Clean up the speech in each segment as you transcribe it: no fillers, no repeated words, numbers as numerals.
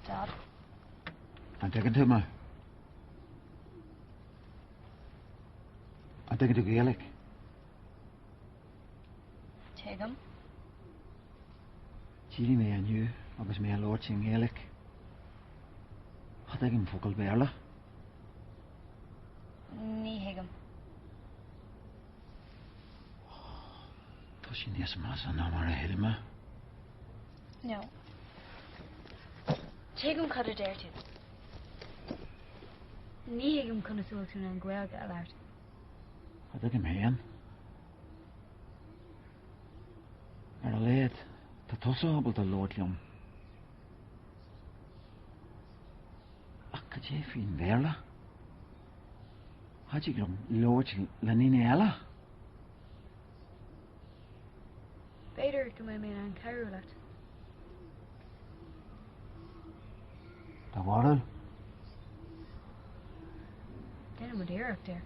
Dad. I'm taking to me. I'm taking to gaeilge. Take him. Chili me and you, agus me a lord sin gaeilge. Had him focal berla. Ní higam. Tá sin níos más an ná mar a hilme. No. Take him cad a dare to. Ní higam conna sultún an gaeilge a lart. Had him héan. A léad, tá tosa a lord liom. Ach, cad é fin berla? Had you glum lord le nine ella? Beidir go mé an ceú leat. Tá bhil? Déanam mod éireacht there.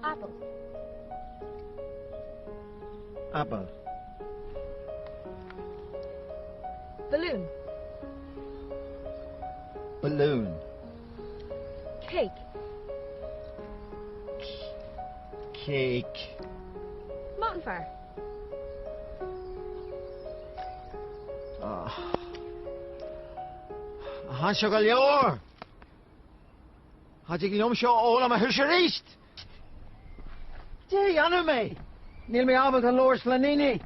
Apple. Apple. Balloon. Balloon. Cake. Cake. Mottonfar. Han seo go leor. Had you glum seo óla ma hirsiríst? Dé anna mé. Níl mé abal an lord Flanini.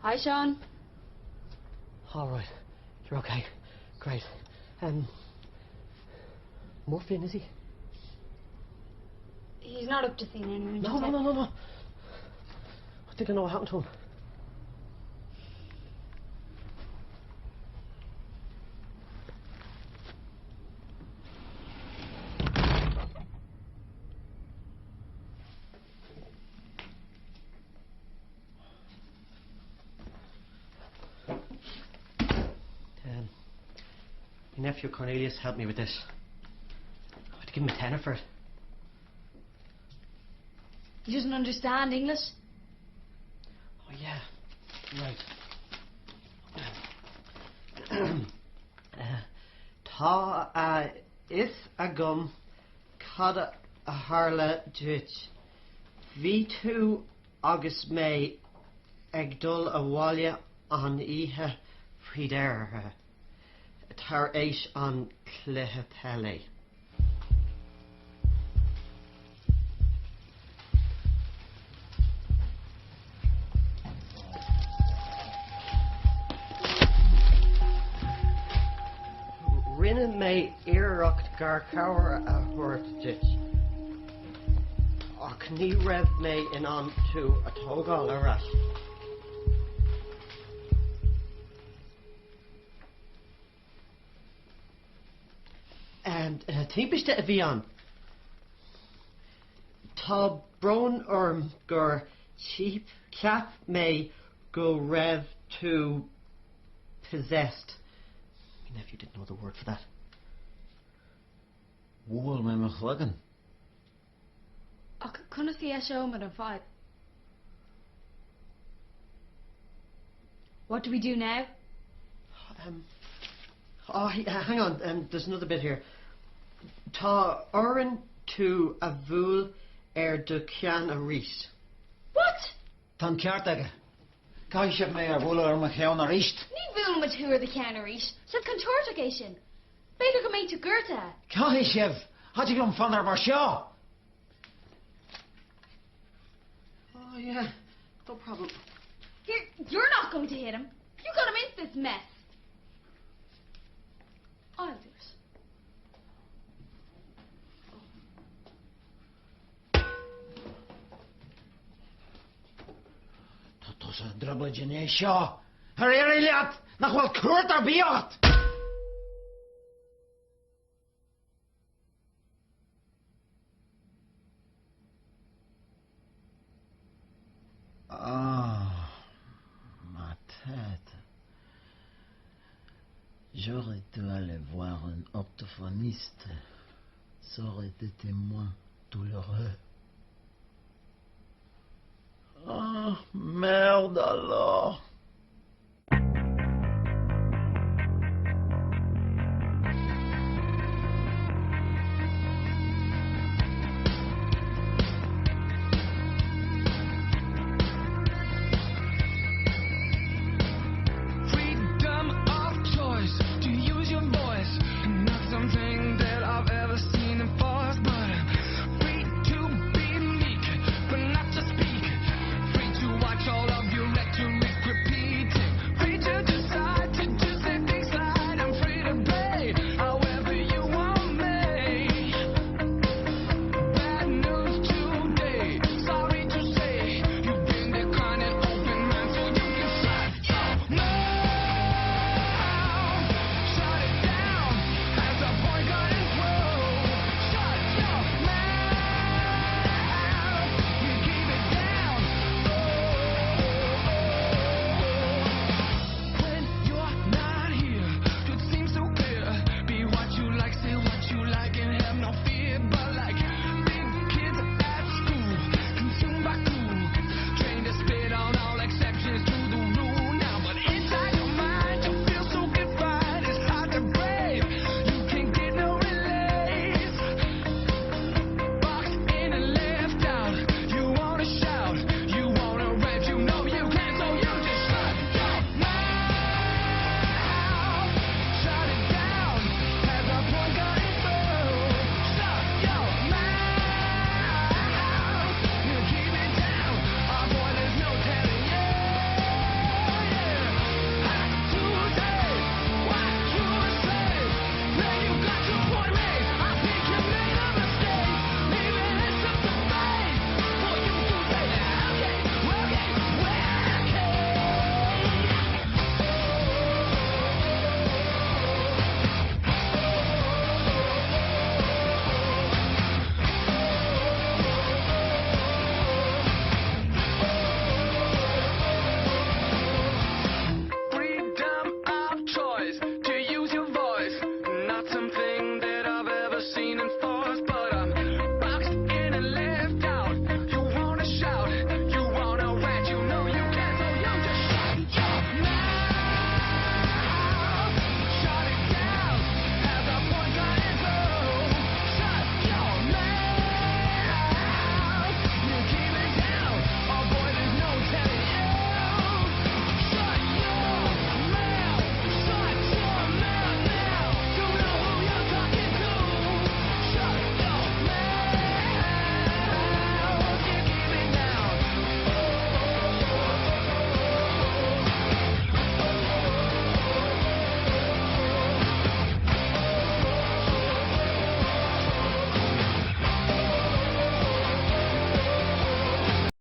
Hi, Sean. All right. You're okay. Great. Morphine, is he? He's not up to seeing anyone. No. I think I know what happened to him. My nephew Cornelius helped me with this. I had to give him a tenner for it. He doesn't understand English. Oh, yeah. Right. Tá is a gum cad a harla dwitch. Bhí tú agus mé ag dul a bhaile an ihe fridair. Tar éis an cluiche tele. Rinne mé iireacht gar cabhar a thuairt dit. Ach ní raibh mé in an tú a tógáil arás. Tímpiste a bhí an. Tá brón orm gur ceap mé go raibh tú possessed. My nephew didn't know the word for that. Whil me chlugan. Ach, conna sí seo mar an fáid. What do we do now? Hang on. There's another bit here. Tá oran tú a bhúil do cean a rís. What? Tan ceart aige. Caiisih mé bhil ar cheann a ríist. Ní bhúil me túr the ceannaríis. Sib contorta é sin. Beidir go méid tú gurta. Caiisih. Had you glum fan ar mar seo? Oh, yeah. No problem. You're not going to hit him. You got him into this mess. I'll do it. Dat is een drubbeltje niet, ja. Herinner je het? Nog wel korter bejaard. Ah, ma tête. J'aurais dû aller voir un orthophoniste. Ça aurait été moins douloureux. Ah, merde alors.